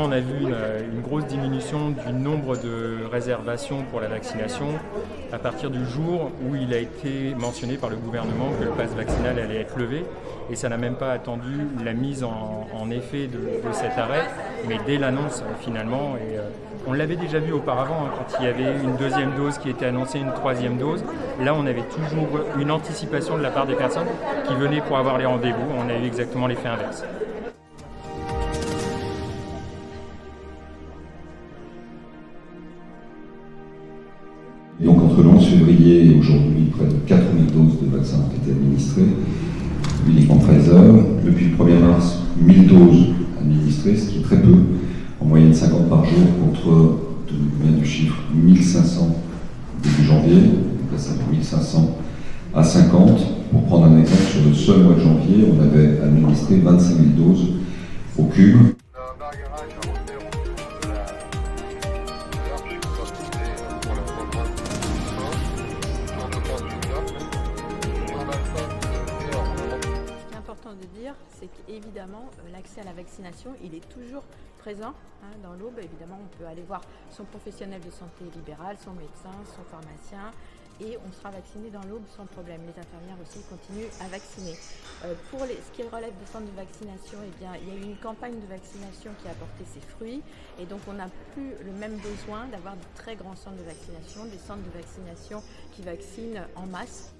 effectivement, on a vu une grosse diminution du nombre de réservations pour la vaccination à partir du jour où il a été mentionné par le gouvernement que le pass vaccinal allait être levé. Et ça n'a même pas attendu la mise en effet de cet arrêt, mais dès l'annonce finalement. Et on l'avait déjà vu auparavant, quand il y avait une deuxième dose qui était annoncée, une troisième dose. Là, on avait toujours une anticipation de la part des personnes qui venaient pour avoir les rendez-vous. On a eu exactement l'effet inverse. Donc entre le 11 février et aujourd'hui, près de 4000 doses de vaccins ont été administrées, uniquement Pfizer. Depuis le 1er mars, 1000 doses administrées, ce qui est très peu, en moyenne 50 par jour, contre, tenez-vous bien du chiffre, 1500 début janvier, donc là ça fait 1500 à 50. Pour prendre un exemple, sur le seul mois de janvier, on avait administré 25 000 doses au cube. De dire, c'est qu'évidemment l'accès à la vaccination il est toujours présent dans l'Aube. Évidemment on peut aller voir son professionnel de santé libéral, son médecin, son pharmacien et on sera vacciné dans l'Aube sans problème. Les infirmières aussi continuent à vacciner. Pour ce qui relève des centres de vaccination, eh bien, il y a eu une campagne de vaccination qui a porté ses fruits et donc on n'a plus le même besoin d'avoir de très grands centres de vaccination, des centres de vaccination qui vaccinent en masse.